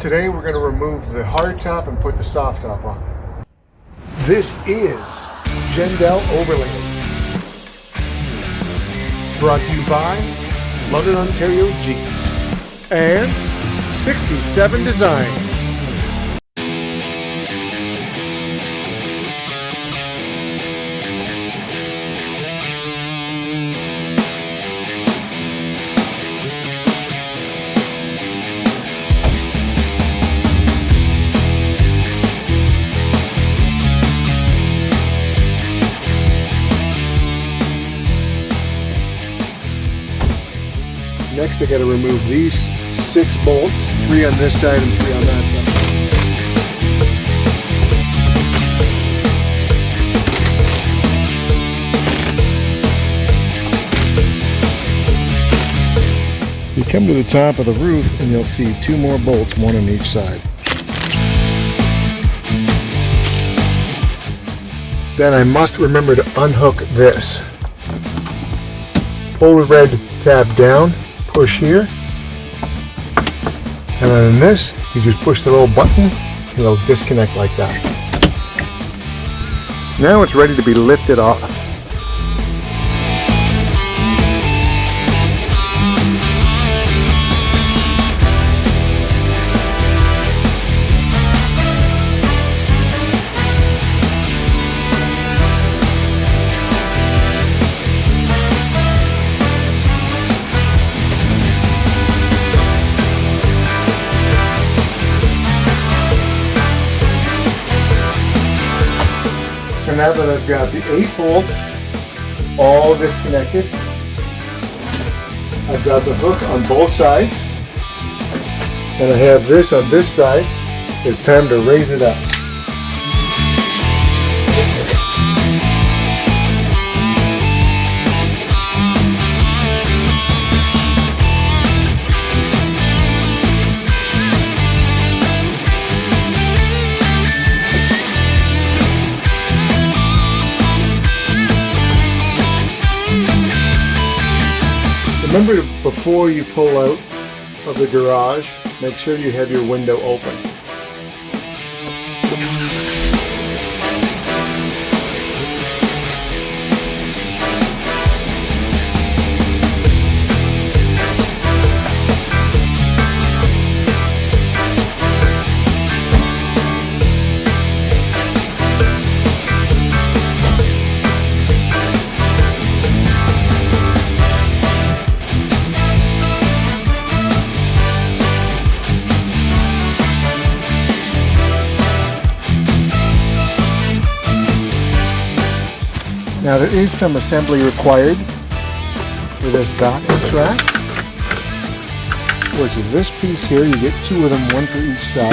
Today we're going to remove the hard top and put the soft top on. This is JL Overland. Brought to you by London, Ontario Jeeps and 67 Designs. Next, I got to remove these 6 bolts, 3 on this side and 3 on that side. You come to the top of the roof and you'll see 2 more bolts, 1 on each side. Then I must remember to unhook this. Pull the red tab down, push here, and on this you just push the little button and it'll disconnect like that. Now it's ready to be lifted off. So now that I've got the 8 bolts all disconnected, I've got the hook on both sides, and I have this on this side. It's time to raise it up. Remember, before you pull out of the garage, make sure you have your window open. Now there is some assembly required for this back track, which is this piece here. You get 2 of them, 1 for each side.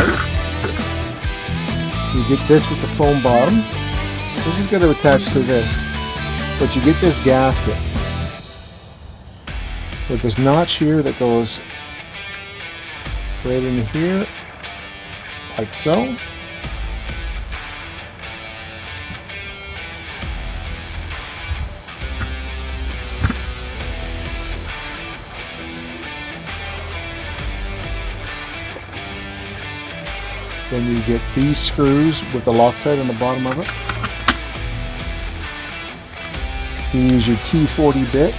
You get this with the foam bottom. This is going to attach to this, but you get this gasket with this notch here that goes right in here, like so. Then you get these screws with the Loctite on the bottom of it. You use your T40 bit.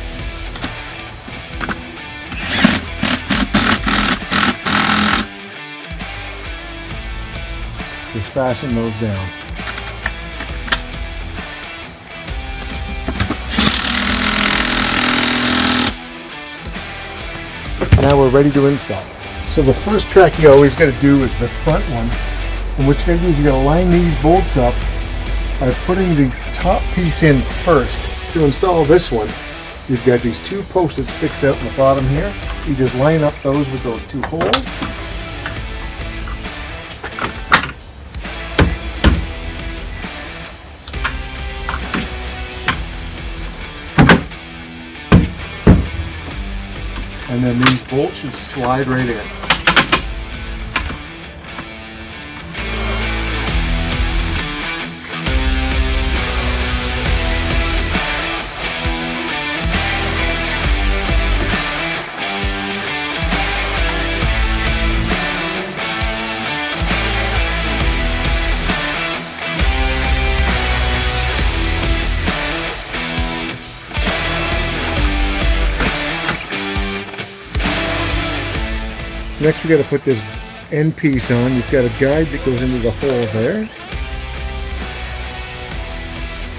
Just fasten those down. Now we're ready to install. So the first track you always got to do is the front one. And what you're going to do is you're going to line these bolts up by putting the top piece in first. To install this one, you've got these 2 posts that sticks out in the bottom here. You just line up those with those 2 holes. And then these bolts should slide right in. Next we got to put this end piece on. You've got a guide that goes into the hole there.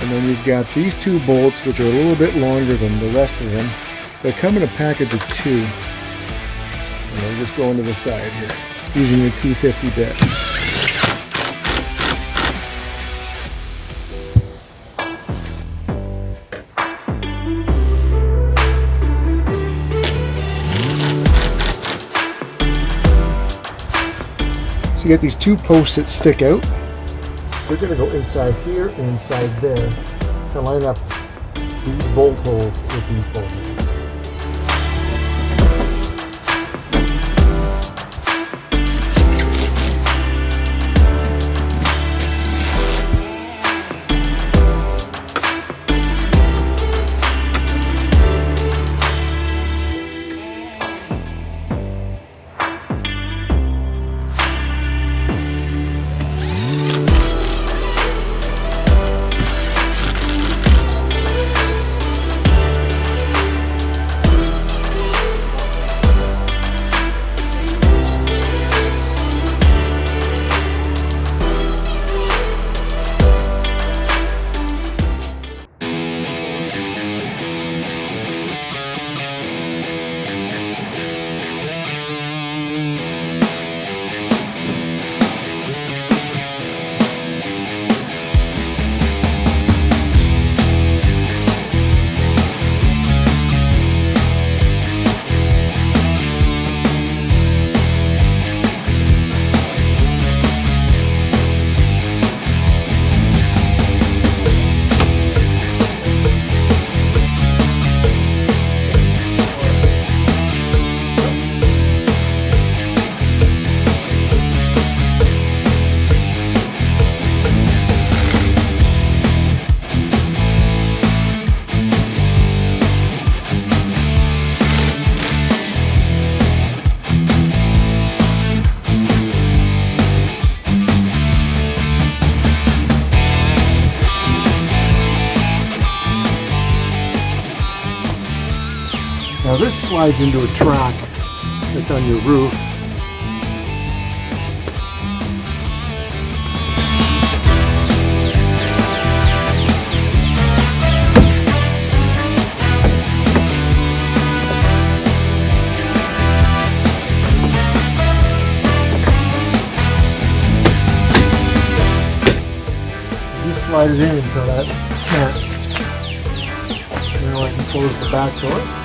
And then you've got these two bolts, which are a little bit longer than the rest of them. They come in a package of 2. And they'll just go into the side here, using your T50 bit. So you get these 2 posts that stick out. They're going to go inside here and inside there to line up these bolt holes with these bolt holes. Now this slides into a track that's on your roof. You slide it in until that snaps. Now I can close the back door.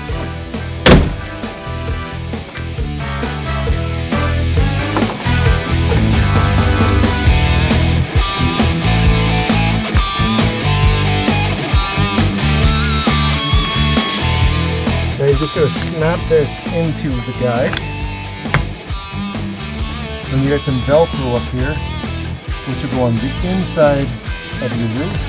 Now you're just going to snap this into the guide. And you got some Velcro up here, which will go on the inside of your roof.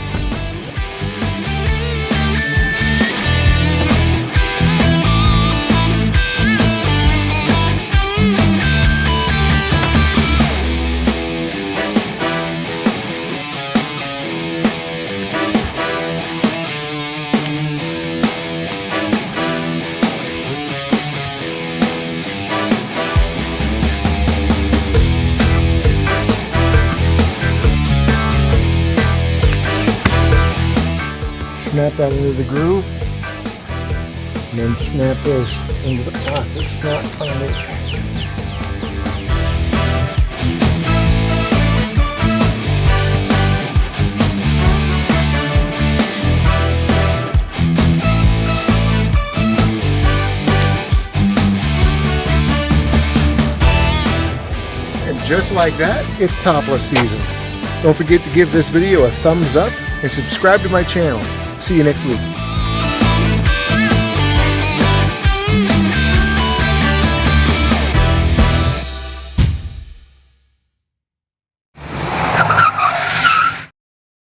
Snap that into the groove, and then snap this into the plastic snap underneath. And just like that, it's topless season. Don't forget to give this video a thumbs up and subscribe to my channel. See you next week.